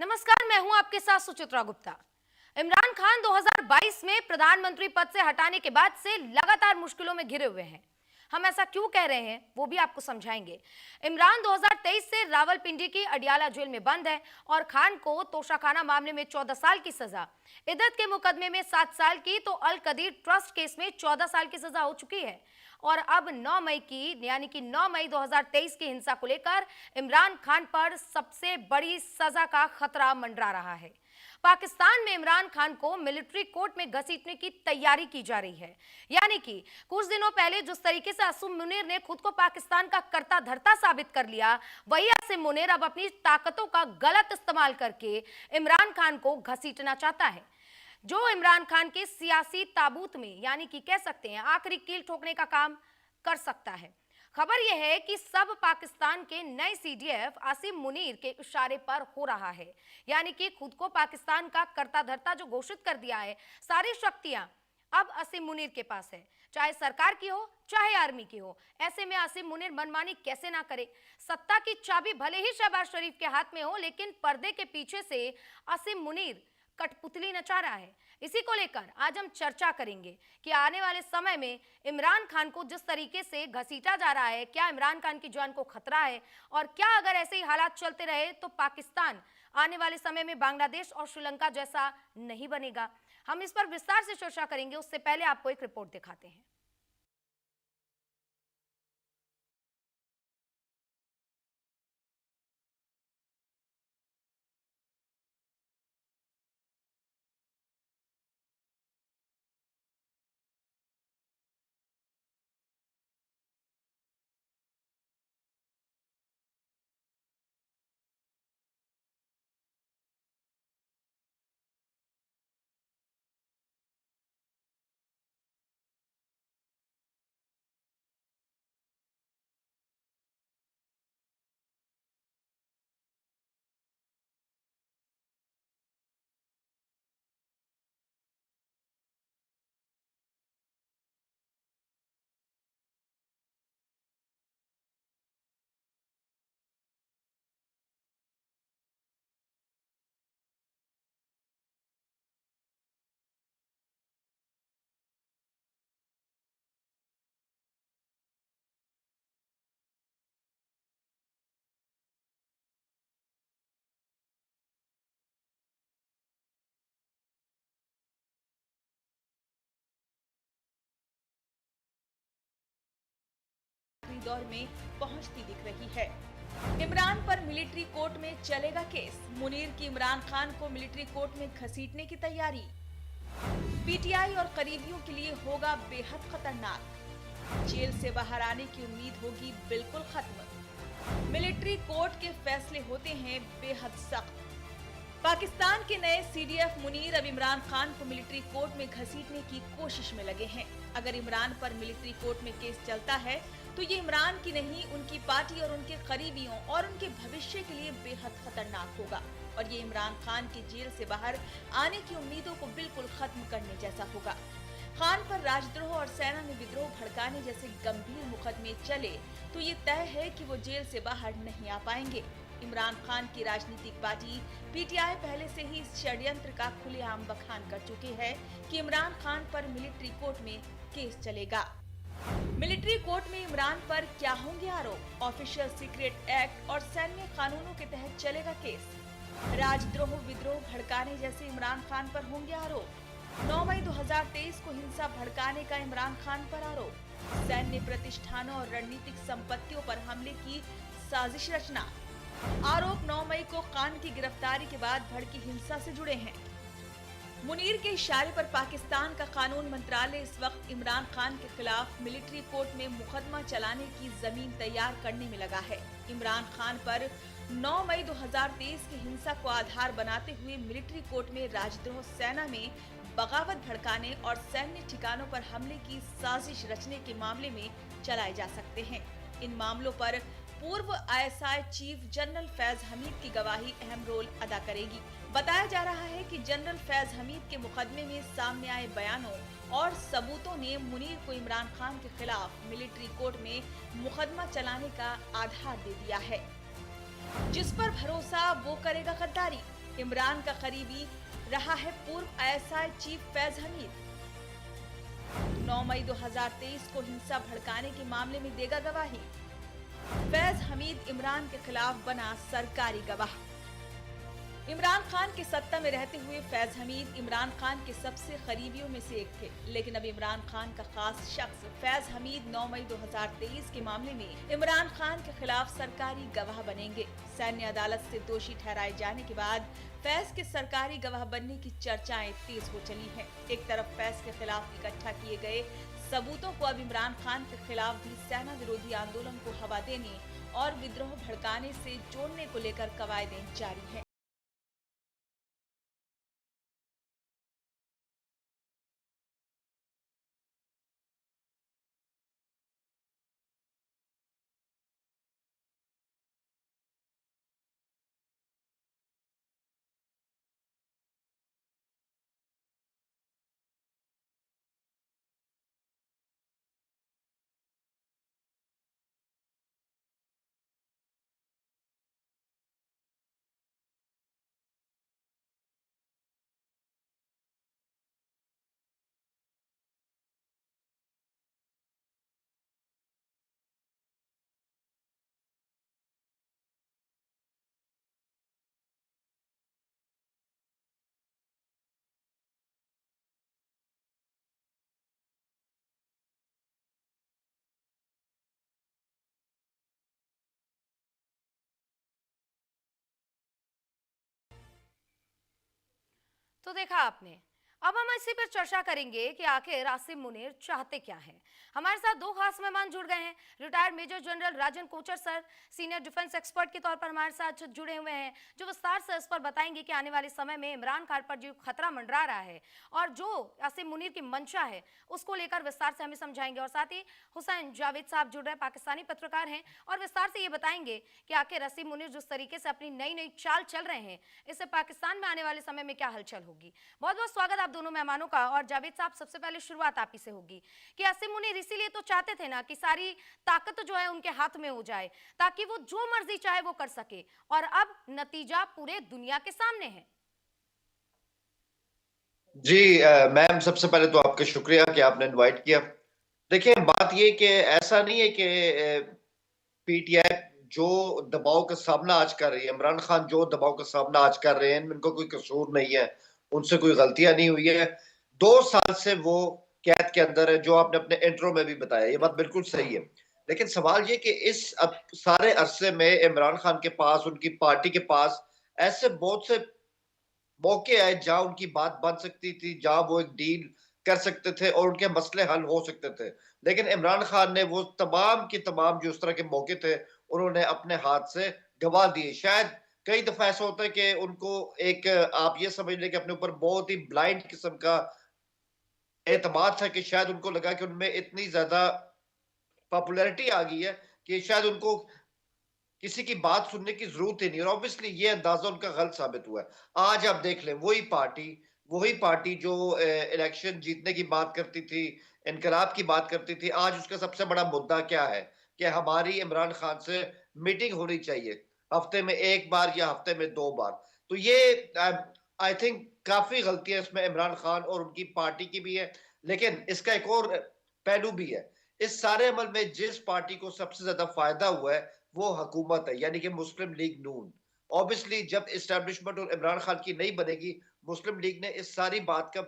नमस्कार, मैं हूं आपके साथ सुचित्रा गुप्ता। इमरान खान 2022 में प्रधानमंत्री पद से हटाने के बाद से लगातार मुश्किलों में घिरे हुए हैं। हम ऐसा क्यों कह रहे हैं वो भी आपको समझाएंगे। इमरान 2023 से रावलपिंडी की अडियाला जेल में बंद है और खान को तोशाखाना मामले में 14 साल की सजा, इद्दत के मुकदमे में 7 साल की, तो अल कदीर ट्रस्ट केस में 14 साल की सजा हो चुकी है। और अब 9 मई की यानी कि 9 मई 2023 की हिंसा को लेकर इमरान खान पर सबसे बड़ी सजा का खतरा मंडरा रहा है। पाकिस्तान में इमरान खान को मिलिट्री कोर्ट में घसीटने की तैयारी की जा रही है। यानी कि कुछ दिनों पहले जिस तरीके से आसिम मुनीर ने खुद को पाकिस्तान का कर्ता धर्ता साबित कर लिया, वही आसिम मुनीर अब अपनी ताकतों का गलत इस्तेमाल करके इमरान खान को घसीटना चाहता है, जो इमरान खान के सियासी ताबूत में यानी कि कह सकते हैं आखिरी कील ठोकने का काम कर सकता है। खबर यह है कि सब पाकिस्तान के नए सीडीएफ आसिम मुनीर के इशारे पर हो रहा है, यानी कि खुद को पाकिस्तान का कर्ता धर्ता जो घोषित कर दिया है, सारी शक्तियां अब आसिम मुनीर के पास है, चाहे सरकार की हो चाहे आर्मी की हो। ऐसे में आसिम मुनीर मनमानी कैसे ना करे। सत्ता की चाबी भले ही शहबाज शरीफ के हाथ में हो, लेकिन पर्दे के पीछे से आसिम मुनीर कठपुतली नचा रहा है। इसी को लेकर आज हम चर्चा करेंगे कि आने वाले समय में इमरान खान को जिस तरीके से घसीटा जा रहा है, क्या इमरान खान की जान को खतरा है, और क्या अगर ऐसे ही हालात चलते रहे तो पाकिस्तान आने वाले समय में बांग्लादेश और श्रीलंका जैसा नहीं बनेगा। हम इस पर विस्तार से चर्चा करेंगे। उससे पहले आपको एक रिपोर्ट दिखाते हैं। दौर में पहुंचती दिख रही है। इमरान पर मिलिट्री कोर्ट में चलेगा केस। मुनीर की इमरान खान को मिलिट्री कोर्ट में घसीटने की तैयारी पीटीआई और करीबियों के लिए होगा बेहद खतरनाक। जेल से बाहर आने की उम्मीद होगी बिल्कुल खत्म। मिलिट्री कोर्ट के फैसले होते हैं बेहद सख्त। पाकिस्तान के नए सीडीएफ मुनीर अब इमरान खान को मिलिट्री कोर्ट में घसीटने की कोशिश में लगे हैं। अगर इमरान पर मिलिट्री कोर्ट में केस चलता है तो ये इमरान की नहीं, उनकी पार्टी और उनके करीबियों और उनके भविष्य के लिए बेहद खतरनाक होगा। और ये इमरान खान की जेल से बाहर आने की उम्मीदों को बिल्कुल खत्म करने जैसा होगा। खान पर राजद्रोह और सेना में विद्रोह भड़काने जैसे गंभीर मुकदमे चले तो ये तय है कि वो जेल से बाहर नहीं आ पाएंगे। इमरान खान की राजनीतिक पार्टी पीटीआई पहले से ही इस षड्यंत्र का खुलेआम बखान कर चुकी है कि इमरान खान पर मिलिट्री कोर्ट में केस चलेगा। मिलिट्री कोर्ट में इमरान पर क्या होंगे आरोप? ऑफिशियल सीक्रेट एक्ट और सैन्य कानूनों के तहत चलेगा केस। राजद्रोह, विद्रोह भड़काने जैसे इमरान खान पर होंगे आरोप। 9 मई 2023 को हिंसा भड़काने का इमरान खान पर आरोप। सैन्य प्रतिष्ठानों और रणनीतिक संपत्तियों पर हमले की साजिश रचना। आरोप 9 मई को खान की गिरफ्तारी के बाद भड़की हिंसा से जुड़े हैं। मुनीर के इशारे पर पाकिस्तान का कानून मंत्रालय इस वक्त इमरान खान के खिलाफ मिलिट्री कोर्ट में मुकदमा चलाने की जमीन तैयार करने में लगा है। इमरान खान पर 9 मई 2023 की हिंसा को आधार बनाते हुए मिलिट्री कोर्ट में राजद्रोह, सेना में बगावत भड़काने और सैन्य ठिकानों पर हमले की साजिश रचने के मामले में चलाए जा सकते हैं। इन मामलों पर पूर्व ISI chief general Faiz Hamid की गवाही अहम रोल अदा करेगी। बताया जा रहा है कि जनरल फैज हमीद के मुकदमे में सामने आए बयानों और सबूतों ने मुनीर को इमरान खान के खिलाफ मिलिट्री कोर्ट में मुकदमा चलाने का आधार दे दिया है। जिस पर भरोसा वो करेगा गद्दारी। इमरान का करीबी रहा है पूर्व आईएसआई चीफ फैज हमीद। 9 मई 2023 को हिंसा भड़काने के मामले में देगा गवाही। फैज हमीद इमरान के खिलाफ बना सरकारी गवाह। इमरान खान के सत्ता में रहते हुए फैज हमीद इमरान खान के सबसे करीबियों में से एक थे, लेकिन अब इमरान खान का खास शख्स फैज हमीद 9 मई 2023 के मामले में इमरान खान के खिलाफ सरकारी गवाह बनेंगे। सैन्य अदालत से दोषी ठहराए जाने के बाद फैज के सरकारी गवाह बनने की चर्चाएं तेज हो चली हैं। एक तरफ फैज के खिलाफ इकट्ठा किए गए सबूतों को अब इमरान खान के खिलाफ भी सेना विरोधी आंदोलन को हवा देने और विद्रोह भड़काने से जोड़ने को लेकर कवायदें जारी हैं। तो देखा आपने। अब हम इसी पर चर्चा करेंगे कि आखिर आसिम मुनीर चाहते क्या हैं। हमारे साथ दो खास मेहमान जुड़ गए हैं। Retired major general Rajan Kochhar sir senior defence expert के तौर पर हमारे साथ जुड़े हुए हैं, जो विस्तार से इस पर बताएंगे कि आने वाले समय में इमरान खान पर जो खतरा मंडरा रहा है और जो आसिम मुनीर की मंशा है उसको लेकर विस्तार से हमें समझाएंगे। और साथ ही हुसैन जावेद साहब जुड़ रहे, पाकिस्तानी पत्रकार हैं और विस्तार से ये बताएंगे कि आखिर आसिम मुनीर जिस तरीके से अपनी नई नई चाल चल रहे हैं, इससे पाकिस्तान में आने वाले समय में क्या हलचल होगी। बहुत बहुत स्वागत आप दोनों मेहमानों का। और जावेद साहब, सबसे पहले शुरुआत आप ही से होगी कि आसिम मुनीर इसीलिए तो चाहते थे ना कि सारी ताकत जो है उनके हाथ में हो जाए ताकि वो जो मर्जी चाहे वो कर सके, और अब नतीजा पूरे दुनिया के सामने है। जी मैम, सबसे पहले तो आपका शुक्रिया कि आपने इनवाइट किया। देखिए, बात ये कि ऐसा नहीं है कि पीटीआई जो दबाव का सामना आज कर रही है, इमरान खान जो दबाव का सामना आज कर रहे हैं, इनको कोई कसूर नहीं है, उनसे कोई गलतियां नहीं हुई है। 2 साल से वो कैद के अंदर है, जो आपने अपने इंट्रो में भी बताया, ये बात बिल्कुल सही है। लेकिन सवाल ये कि इस अब सारे अरसे में इमरान खान के पास, उनकी पार्टी के पास ऐसे बहुत से मौके आए जहां उनकी बात बन सकती थी, जहां वो एक डील कर सकते थे और उनके मसले हल हो सकते थे। लेकिन इमरान खान ने वो तमाम की तमाम जो उस तरह के मौके थे, उन्होंने अपने हाथ से गवा दिए। शायद कई दफा ऐसा होता है कि उनको एक, आप ये समझ लें कि अपने ऊपर बहुत ही ब्लाइंड किस्म का एतमाद था कि शायद उनको लगा कि उनमें इतनी ज्यादा पॉपुलैरिटी आ गई है कि शायद उनको किसी की बात सुनने की जरूरत ही नहीं। और ऑब्वियसली ये अंदाजा उनका गलत साबित हुआ है। आज आप देख लें, वही पार्टी जो इलेक्शन जीतने की बात करती थी, इनकलाब की बात करती थी, आज उसका सबसे बड़ा मुद्दा क्या है कि हमारी इमरान खान से मीटिंग होनी चाहिए, हफ्ते में 1 बार या हफ्ते में 2 बार। तो ये आई थिंक काफी गलतियां इसमें इमरान खान और उनकी पार्टी की भी है। लेकिन इसका एक और पहलू भी है। इस सारे अमल में जिस पार्टी को सबसे ज्यादा फायदा हुआ है वो हुकूमत है, यानी कि मुस्लिम लीग नून। ऑब्वियसली जब इस्टेब्लिशमेंट और इमरान खान की नहीं बनेगी, मुस्लिम लीग ने इस सारी बात का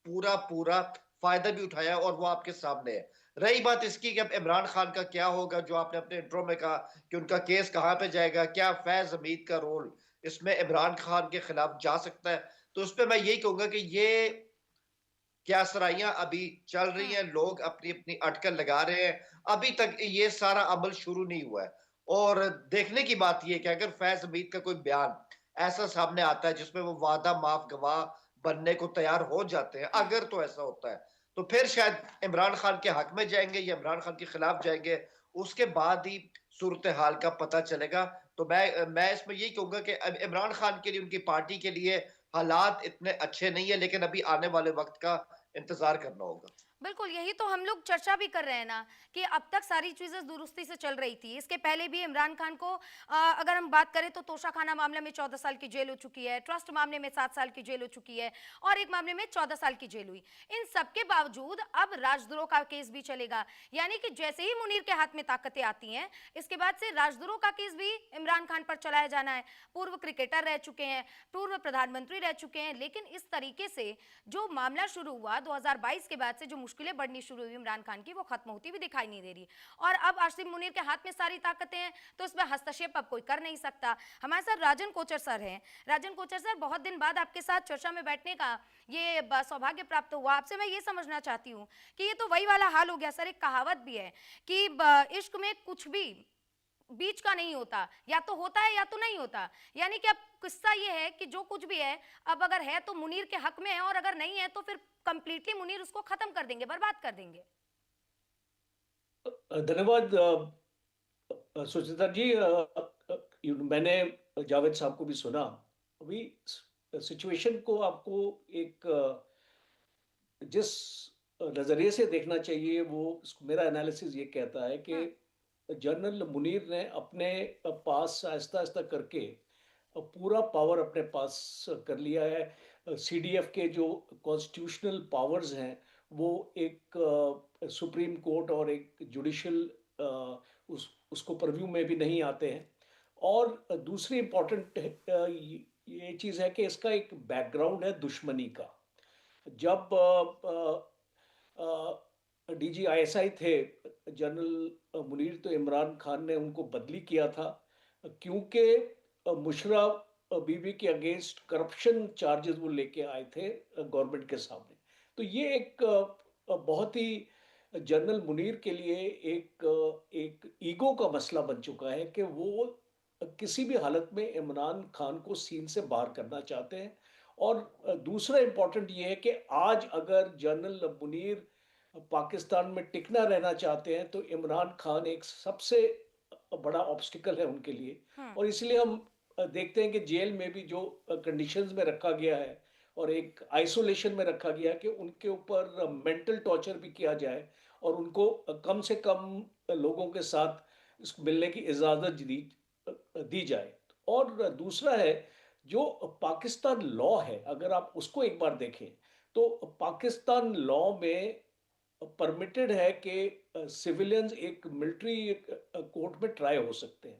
पूरा पूरा फायदा भी उठाया और वो आपके सामने है। रही बात इसकी कि अब इमरान खान का क्या होगा, जो आपने अपने इंट्रो में कहा कि उनका केस कहां पे जाएगा, क्या फैज हमीद का रोल इसमें इमरान खान के खिलाफ जा सकता है, तो उस पर मैं यही कहूंगा कि ये क्या सराइयां अभी चल रही हैं, लोग अपनी अपनी अटकल लगा रहे हैं, अभी तक ये सारा अमल शुरू नहीं हुआ है। और देखने की बात यह कि अगर फैज हमीद का कोई बयान ऐसा सामने आता है जिसमें वो वादा माफ गवाह बनने को तैयार हो जाते हैं, अगर तो ऐसा होता है, तो फिर शायद इमरान खान के हक में जाएंगे या इमरान खान के खिलाफ जाएंगे, उसके बाद ही सूरत हाल का पता चलेगा। तो मैं इसमें यही कहूंगा कि अब इमरान खान के लिए, उनकी पार्टी के लिए हालात इतने अच्छे नहीं है, लेकिन अभी आने वाले वक्त का इंतजार करना होगा। बिल्कुल, यही तो हम लोग चर्चा भी कर रहे हैं ना कि अब तक सारी चीज़ें दुरुस्ती से चल रही थी। इसके पहले भी इमरान खान को अगर हम बात करें तो तोशाखाना मामले में 14 साल की जेल हो चुकी है, ट्रस्ट मामले में 7 साल की जेल हो चुकी है और एक मामले में 14 साल की जेल हुई। इन सब के बावजूद अब राजद्रोह का केस भी चलेगा। यानी कि जैसे ही मुनीर के हाथ में ताकतें आती हैं, इसके बाद से राजद्रोह का केस भी इमरान खान पर चलाया जाना है। पूर्व क्रिकेटर रह चुके हैं, पूर्व प्रधानमंत्री रह चुके हैं, लेकिन इस तरीके से जो मामला शुरू हुआ 2022 के बाद से जो मुश्किलें बढ़नी शुरू हुई इमरान खान की, वो खत्म होती भी दिखाई नहीं दे रही। और अब आसिम मुनीर के हाथ में सारी ताकतें हैं, तो इसमें हस्तक्षेप अब कोई कर नहीं सकता। हमारे साथ राजन कोचर सर हैं। राजन कोचर सर, बहुत दिन बाद आपके साथ चर्चा में बैठने का ये सौभाग्य प्राप्त हुआ। आपसे मैं ये समझना चाहती हूँ कि ये तो वही वाला हाल हो गया सर, एक कहावत भी है कि इश्क में कुछ भी बीच का नहीं होता, या तो होता है या तो नहीं होता। यानी कि अब किस्सा ये है कि जो कुछ भी है, अब अगर है तो मुनीर के हक में है और अगर नहीं है तो फिर कंप्लीटली मुनीर उसको खत्म कर देंगे, बर्बाद कर देंगे। धन्यवाद सुचिता जी। मैंने जावेद साहब को भी सुना। अभी सिचुएशन को आपको एक जिस नजरिए से देखना चाहिए, वो मेरा एनालिसिस ये कहता है कि जनरल मुनीर ने अपने पास आहिस्ता आहिस्ता करके पूरा पावर अपने पास कर लिया है। सीडीएफ के जो कॉन्स्टिट्यूशनल पावर्स हैं वो एक सुप्रीम कोर्ट और एक जुडिशियल उसको परव्यू में भी नहीं आते हैं। और दूसरी इम्पोर्टेंट ये चीज़ है कि इसका एक बैकग्राउंड है दुश्मनी का। जब DGISI थे जनरल मुनीर, तो इमरान खान ने उनको बदली किया था क्योंकि मुशर्रफ बीबी के अगेंस्ट करप्शन चार्जेस वो लेके आए थे गवर्नमेंट के सामने। तो ये एक बहुत ही जनरल मुनीर के लिए एक ईगो का मसला बन चुका है कि वो किसी भी हालत में इमरान खान को सीन से बाहर करना चाहते हैं। और दूसरा इम्पोर्टेंट ये है कि आज अगर जनरल मुनीर पाकिस्तान में टिकना रहना चाहते हैं तो इमरान खान एक सबसे बड़ा ऑब्स्टिकल है उनके लिए। और इसलिए हम देखते हैं कि जेल में भी जो कंडीशंस में रखा गया है और एक आइसोलेशन में रखा गया है कि उनके ऊपर मेंटल टॉर्चर भी किया जाए और उनको कम से कम लोगों के साथ मिलने की इजाज़त दी जाए। और दूसरा है जो पाकिस्तान लॉ है, अगर आप उसको एक बार देखें तो पाकिस्तान लॉ में परमिटेड है कि सिविलियंस एक मिलिट्री कोर्ट में ट्राई हो सकते हैं।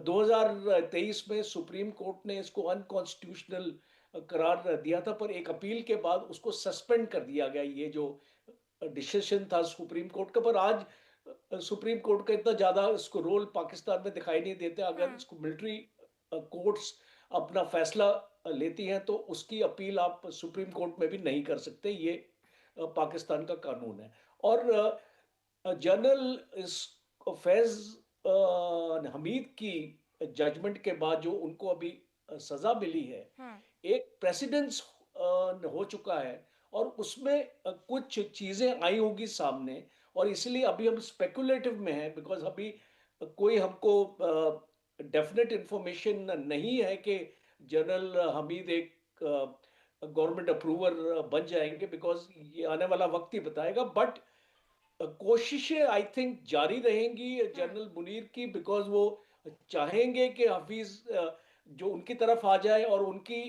2023 में सुप्रीम कोर्ट ने इसको अनकॉन्स्टिट्यूशनल करार दिया था, पर एक अपील के बाद उसको सस्पेंड कर दिया गया, ये जो डिसीजन था सुप्रीम कोर्ट का। पर आज सुप्रीम कोर्ट का इतना ज़्यादा इसको रोल पाकिस्तान में दिखाई नहीं देता। अगर इसको मिलिट्री कोर्ट्स अपना फैसला लेती हैं तो उसकी अपील आप सुप्रीम कोर्ट में भी नहीं कर सकते, ये पाकिस्तान का कानून है। और जनरल इस फैज हमीद की जजमेंट के बाद जो उनको अभी सजा मिली है, एक प्रेसिडेंस हो चुका है और उसमें कुछ चीजें आई होगी सामने, और इसलिए अभी हम स्पेकुलेटिव में हैं बिकॉज अभी कोई हमको डेफिनेट इंफॉर्मेशन नहीं है कि जनरल हमीद एक गवर्नमेंट अप्रूवर बन जाएंगे, बिकॉज ये आने वाला वक्त ही बताएगा। बट कोशिशें आई थिंक जारी रहेंगी जनरल मुनीर की, बिकॉज वो चाहेंगे कि हफीज जो उनकी तरफ आ जाए और उनकी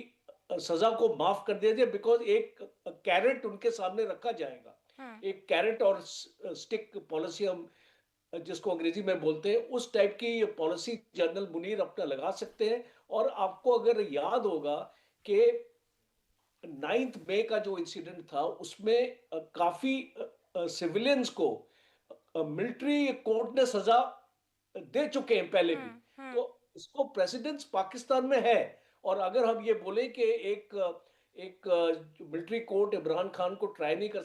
सजा को माफ कर दिया जाए, बिकॉज एक कैरेट उनके सामने रखा जाएगा। एक कैरेट और स्टिक पॉलिसी हम जिसको अंग्रेजी में बोलते हैं, उस टाइप की पॉलिसी जनरल मुनीर अपना लगा सकते हैं। और आपको अगर याद होगा कि 9 मई का जो इंसिडेंट था उसमें काफी सिविलियंस को मिलिट्री कोर्ट ने सजा दे चुके हैं पहले भी। तो इसको प्रेसिडेंस पाकिस्तान में है, और अगर हम ये बोले कि एक मिलिट्री कोर्ट इमरान खान को ट्राई नहीं कर